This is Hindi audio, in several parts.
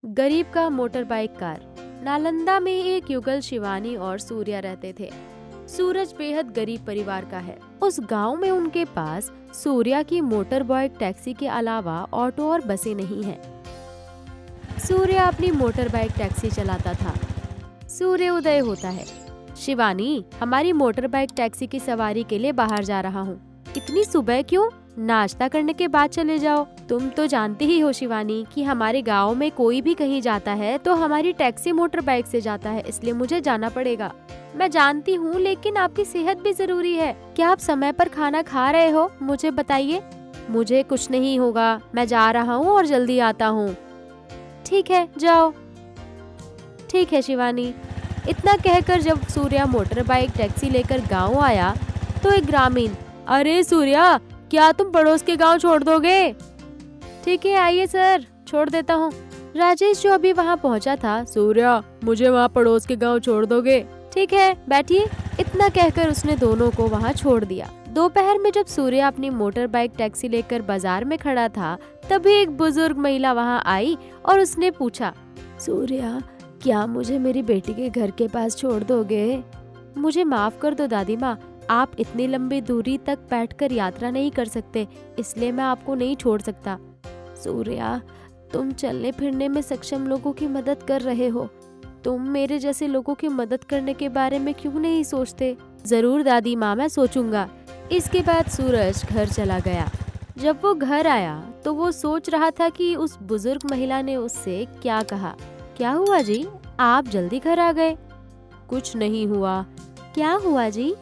गरीब का मोटर बाइक कार। नालंदा में एक युगल, शिवानी और सूर्या रहते थे। सूरज बेहद गरीब परिवार का है। उस गांव में उनके पास सूर्या की मोटर बाइक टैक्सी के अलावा ऑटो और बसें नहीं हैं। सूर्या अपनी मोटर बाइक टैक्सी चलाता था। सूर्य उदय होता है। शिवानी, हमारी मोटर बाइक टैक्सी की सवारी के लिए बाहर जा रहा हूँ। इतनी सुबह क्यों? नाश्ता करने के बाद चले जाओ। तुम तो जानती ही हो शिवानी कि हमारे गांव में कोई भी कहीं जाता है तो हमारी टैक्सी मोटर बाइक से जाता है, इसलिए मुझे जाना पड़ेगा। मैं जानती हूँ, लेकिन आपकी सेहत भी जरूरी है। क्या आप समय पर खाना खा रहे हो? मुझे बताइए। मुझे कुछ नहीं होगा, मैं जा रहा हूँ और जल्दी आता हूँ। ठीक है, जाओ। ठीक है शिवानी। इतना कहकर जब सूर्या मोटर बाइक टैक्सी लेकर गाँव आया तो एक ग्रामीण, अरे सूर्या, क्या तुम पड़ोस के गांव छोड़ दोगे? ठीक है, आइए सर, छोड़ देता हूँ। राजेश जो अभी वहाँ पहुँचा था, सूर्या, मुझे वहाँ पड़ोस के गांव छोड़ दोगे? ठीक है, बैठिए। इतना कहकर उसने दोनों को वहाँ छोड़ दिया। दोपहर में जब सूर्या अपनी मोटर बाइक टैक्सी लेकर बाजार में खड़ा था, तभी एक बुजुर्ग महिला वहाँ आई और उसने पूछा, सूर्या, क्या मुझे मेरी बेटी के घर के पास छोड़ दोगे? मुझे माफ कर दो दादी माँ, आप इतनी लंबी दूरी तक बैठकर यात्रा नहीं कर सकते, इसलिए मैं आपको नहीं छोड़ सकता। सूर्या, तुम चलने फिरने में सक्षम लोगों की मदद कर रहे हो, तुम मेरे जैसे लोगों की मदद करने के बारे में क्यों नहीं सोचते? जरूर दादी माँ, मैं सोचूंगा। इसके बाद सूरज घर चला गया। जब वो घर आया तो वो सोच रहा था कि उस बुजुर्ग महिला ने उससे क्या कहा। क्या हुआ जी, आप जल्दी घर आ गए? कुछ नहीं हुआ। क्या हुआ जी?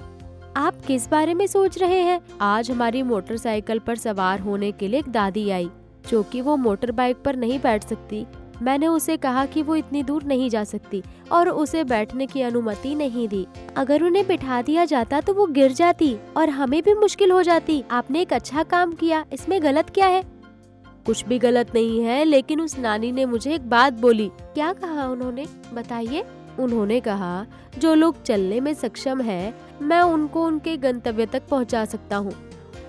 आप किस बारे में सोच रहे हैं? आज हमारी मोटरसाइकिल पर सवार होने के लिए एक दादी आई, जो कि वो मोटर बाइक पर नहीं बैठ सकती। मैंने उसे कहा कि वो इतनी दूर नहीं जा सकती और उसे बैठने की अनुमति नहीं दी। अगर उन्हें बिठा दिया जाता तो वो गिर जाती और हमें भी मुश्किल हो जाती। आपने एक अच्छा काम किया, इसमें गलत क्या है? कुछ भी गलत नहीं है, लेकिन उस नानी ने मुझे एक बात बोली। क्या कहा उन्होंने, बताइए? उन्होंने कहा, जो लोग चलने में सक्षम है, मैं उनको उनके गंतव्य तक पहुंचा सकता हूं,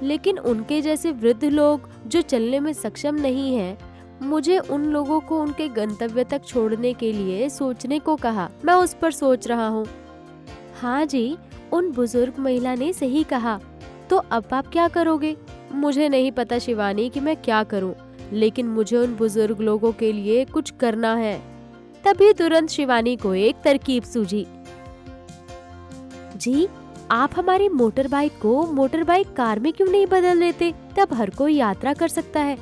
लेकिन उनके जैसे वृद्ध लोग जो चलने में सक्षम नहीं हैं, मुझे उन लोगों को उनके गंतव्य तक छोड़ने के लिए सोचने को कहा। मैं उस पर सोच रहा हूँ। हाँ जी, उन बुजुर्ग महिला ने सही कहा। तो अब आप क्या करोगे? मुझे नहीं पता शिवानी कि मैं क्या करूँ, लेकिन मुझे उन बुजुर्ग लोगों के लिए कुछ करना है। तभी तुरंत शिवानी को एक तरकीब सूझी। जी, आप हमारी मोटर बाइक को मोटर बाइक कार में क्यों नहीं बदल लेते? तब हर कोई यात्रा कर सकता है।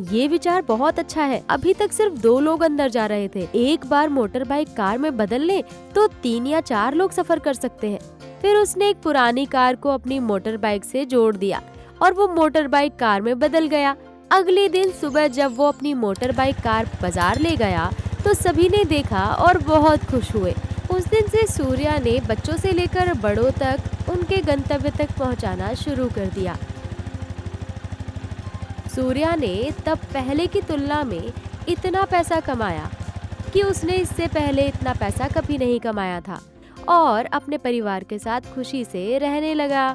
ये विचार बहुत अच्छा है। अभी तक सिर्फ 2 लोग अंदर जा रहे थे। एक बार मोटर बाइक कार में बदल ले तो 3 या 4 लोग सफर कर सकते हैं। फिर उसने एक पुरानी कार को अपनी मोटर बाइक से जोड़ दिया और वो मोटर बाइक कार में बदल गया। अगले दिन सुबह जब वो अपनी मोटर बाइक कार बाजार ले गया तो सभी ने देखा और बहुत खुश हुए। उस दिन से सूर्या ने बच्चों से लेकर बड़ों तक उनके गंतव्य तक पहुंचाना शुरू कर दिया। सूर्या ने तब पहले की तुलना में इतना पैसा कमाया कि उसने इससे पहले इतना पैसा कभी नहीं कमाया था और अपने परिवार के साथ खुशी से रहने लगा।